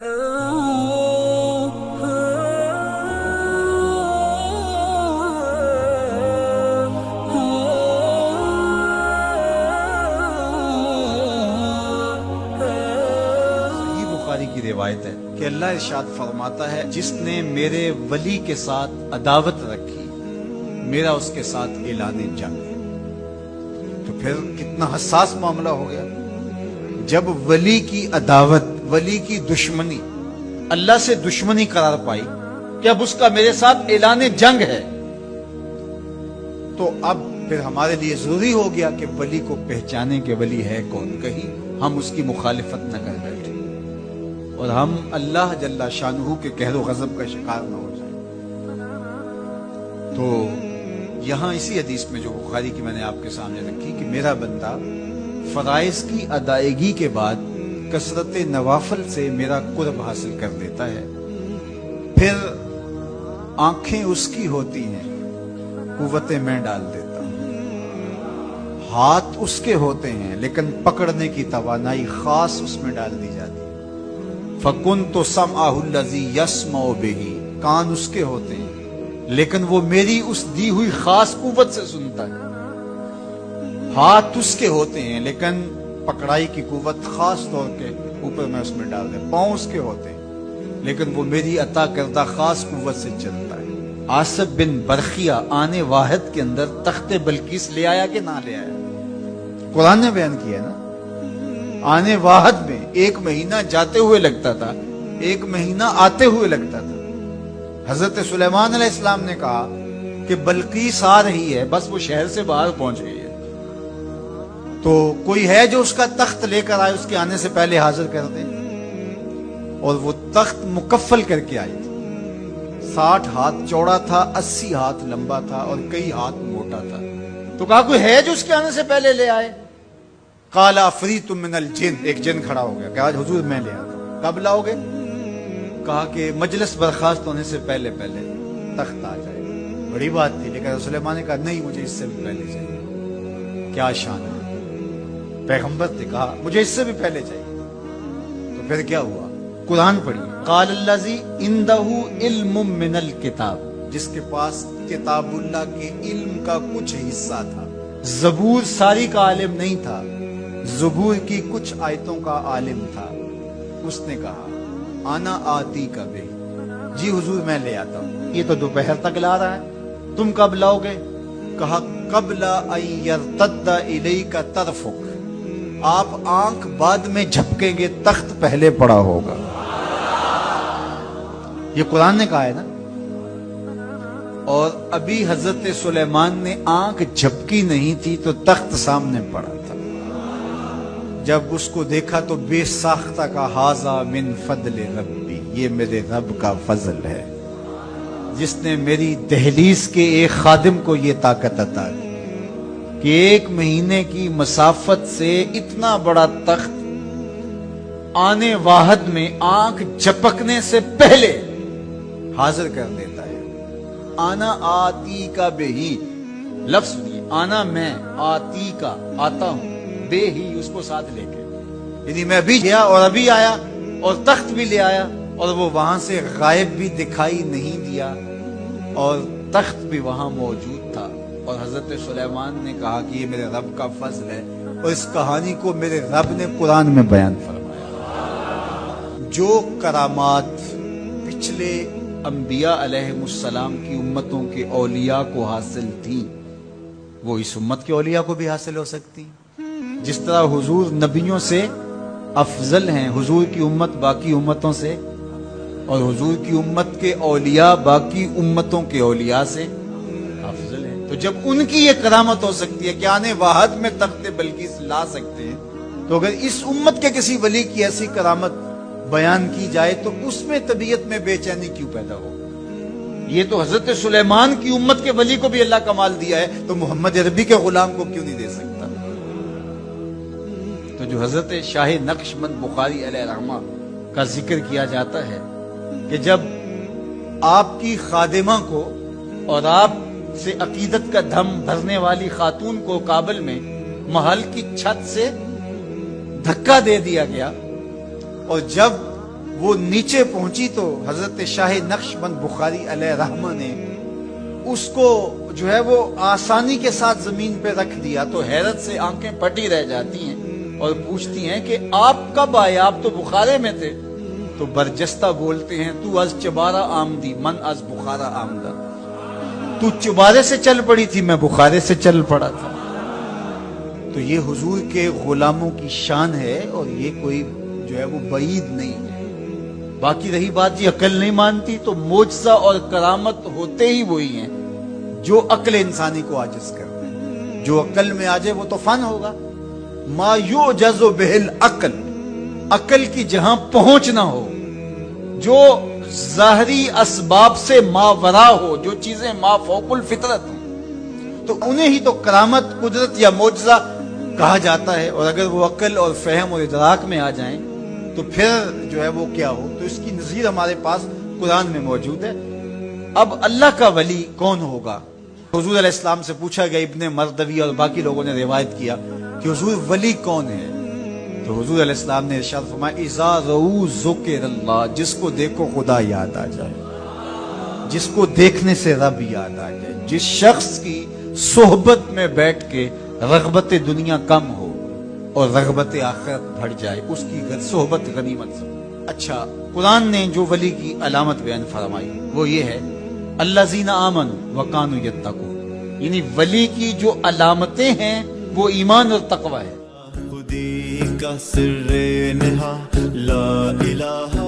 بخاری کی روایت ہے کہ اللہ ارشاد فرماتا ہے جس نے میرے ولی کے ساتھ عداوت رکھی میرا اس کے ساتھ اعلان جنگ ہے۔ تو پھر کتنا حساس معاملہ ہو گیا جب ولی کی عداوت، ولی کی دشمنی اللہ سے دشمنی قرار پائی کہ اب اس کا میرے ساتھ اعلان جنگ ہے، تو اب پھر ہمارے لیے ضروری ہو گیا کہ ولی کو پہچانے کہ ولی ہے کون، کہیں ہم اس کی مخالفت نہ کر بیٹھے اور ہم اللہ جل شانہ کے قہر و غضب کا شکار نہ ہو جائیں۔ تو یہاں اسی حدیث میں جو بخاری کی میں نے آپ کے سامنے رکھی کہ میرا بندہ فرائض کی ادائیگی کے بعد کثرت نوافل سے میرا قرب حاصل کر لیتا ہے، پھر آنکھیں اس کی ہوتی ہیں، قوتیں میں ڈال دیتا ہوں، ہاتھ اس کے ہوتے ہیں لیکن پکڑنے کی توانائی خاص اس میں ڈال دی جاتی ہے۔ فَكُنْتُ سَمْعَهُ الَّذِي يَسْمَعُ بِهِ، کان اس کے ہوتے ہیں لیکن وہ میری اس دی ہوئی خاص قوت سے سنتا ہے۔ ہاتھ اس کے ہوتے ہیں لیکن پکڑائی کی قوت خاص طور کے اوپر میں اس میں ڈال دے۔ پاؤں اس کے ہوتے ہیں لیکن وہ میری عطا کردہ خاص قوت سے چلتا ہے۔ آصف بن برخیہ آنے واحد کے اندر تخت بلقیس لے آیا کہ نہ لے آیا؟ قرآن نے بیان کیا ہے نا، آنے واحد میں 1 مہینہ جاتے ہوئے لگتا تھا، 1 مہینہ آتے ہوئے لگتا تھا۔ حضرت سلیمان علیہ السلام نے کہا کہ بلقیس آ رہی ہے، بس وہ شہر سے باہر پہنچ گئی ہے، تو کوئی ہے جو اس کا تخت لے کر آئے، اس کے آنے سے پہلے حاضر کر دے۔ اور وہ تخت مکفل کر کے آئی تھی، 60 ہاتھ چوڑا تھا، 80 ہاتھ لمبا تھا اور کئی ہاتھ موٹا تھا۔ تو کہا کوئی ہے جو اس کے آنے سے پہلے لے آئے؟ قال عفریت من الجن، ایک جن کھڑا ہو گیا کہ آج حضور میں لے آتا ہوں۔ کب لاؤ گے؟ کہا کہ مجلس برخاست ہونے سے پہلے تخت آ جائے۔ بڑی بات تھی، لیکن سلیمان نے کہا نہیں، مجھے اس سے بھی پہلے چاہیے۔ کیا شان ہے، پیغمبر نے کہا مجھے اس سے بھی پہلے چاہیے۔ تو پھر کیا ہوا؟ قرآن پڑھیے، قال الذی عندہ علم من الکتاب، جس کے پاس کتاب اللہ کے علم کا کچھ حصہ تھا۔ زبور ساری کا عالم نہیں تھا، زبور کی کچھ آیتوں کا عالم تھا۔ اس نے کہا آنا آتی کا بے، جی حضور میں لے آتا ہوں۔ یہ تو دوپہر تک لا رہا ہے، تم کب لاؤ گے؟ کہا قبل ان یرتد الیک طرفک، آپ آنکھ بعد میں جھپکیں گے، تخت پہلے پڑا ہوگا۔ یہ قرآن نے کہا ہے نا۔ اور ابھی حضرت سلیمان نے آنکھ جھپکی نہیں تھی تو تخت سامنے پڑا تھا۔ جب اس کو دیکھا تو بے ساختہ کا ھذا من فضل ربی، یہ میرے رب کا فضل ہے جس نے میری دہلیز کے ایک خادم کو یہ طاقت عطا کی کہ 1 مہینے کی مسافت سے اتنا بڑا تخت آنے واحد میں آنکھ جھپکنے سے پہلے حاضر کر دیتا ہے۔ آنا آتی کا بے ہی، لفظ سنیے، آنا میں، آتی کا آتا ہوں، بے ہی اس کو ساتھ لے کے، یعنی میں ابھی گیا اور ابھی آیا اور تخت بھی لے آیا، اور وہ وہاں سے غائب بھی دکھائی نہیں دیا اور تخت بھی وہاں موجود تھا۔ اور حضرت سلیمان نے کہا کہ یہ میرے رب کا فضل ہے، اور اس کہانی کو میرے رب نے قرآن میں بیان فرمایا۔ جو کرامات پچھلے انبیاء علیہ السلام کی امتوں کے اولیاء کو حاصل تھی، وہ اس امت کے اولیاء کو بھی حاصل ہو سکتی۔ جس طرح حضور نبیوں سے افضل ہیں، حضور کی امت باقی امتوں سے، اور حضور کی امت کے اولیاء باقی امتوں کے اولیاء سے افضل ہیں۔ تو جب ان کی یہ کرامت ہو سکتی ہے کہ آنے واحد میں تخت بلقیس لا سکتے ہیں، تو اگر اس امت کے کسی ولی کی ایسی کرامت بیان کی جائے تو اس میں طبیعت میں بے چینی کیوں پیدا ہو؟ یہ تو حضرت سلیمان کی امت کے ولی کو بھی اللہ کمال دیا ہے، تو محمد عربی کے غلام کو کیوں نہیں دے سکتا؟ تو جو حضرت شاہ نقشبند بخاری علیہ رحمہ کا ذکر کیا جاتا ہے کہ جب آپ کی خادمہ کو اور آپ سے عقیدت کا دھم بھرنے والی خاتون کو کابل میں محل کی چھت سے دھکا دے دیا گیا، اور جب وہ نیچے پہنچی تو حضرت شاہ نقشبند بخاری علیہ رحمہ نے اس کو جو ہے وہ آسانی کے ساتھ زمین پہ رکھ دیا، تو حیرت سے آنکھیں پھٹی رہ جاتی ہیں اور پوچھتی ہیں کہ آپ کب آئے، آپ تو بخارے میں تھے؟ تو برجستہ بولتے ہیں تو از چبارہ آمدی من از بخارا آمدہ، تو چبارے سے چل پڑی تھی، میں بخارے سے چل پڑا تھا۔ تو یہ حضور کے غلاموں کی شان ہے، اور یہ کوئی جو ہے وہ بعید نہیں ہے۔ باقی رہی بات جی عقل نہیں مانتی، تو معجزہ اور کرامت ہوتے ہی وہی ہیں جو عقل انسانی کو عاجز کرتے ہیں۔ جو عقل میں آ جائے وہ تو فن ہوگا۔ ما یعجز بہ العقل، عقل کی جہاں پہنچ نہ ہو، جو ظاہری اسباب سے ماورا ہو، جو چیزیں ما فوق الفطرت ہوں، تو انہیں ہی تو کرامت، قدرت یا معجزہ کہا جاتا ہے۔ اور اگر وہ عقل اور فہم اور ادراک میں آ جائیں تو پھر جو ہے وہ کیا ہو، تو اس کی نظیر ہمارے پاس قرآن میں موجود ہے۔ اب اللہ کا ولی کون ہوگا؟ حضور علیہ السلام سے پوچھا گیا، ابن مردوی اور باقی لوگوں نے روایت کیا کہ حضور ولی کون ہے؟ تو حضور علیہ السلام نے ارشاد فرمایا، اذا رؤوا ذکر اللہ، جس کو دیکھو خدا یاد آ جائے، جس کو دیکھنے سے رب یاد آ جائے، جس شخص کی صحبت میں بیٹھ کے رغبت دنیا کم ہو اور رغبت آخرت بڑھ جائے، اس کی صحبت غنیمت سے۔ اچھا، قرآن نے جو ولی کی علامت بیان فرمائی وہ یہ ہے، الذین آمنوا وکانوا یتقون، یعنی ولی کی جو علامتیں ہیں وہ ایمان اور تقوی ہے۔ خودی کا سر نہا لا الہ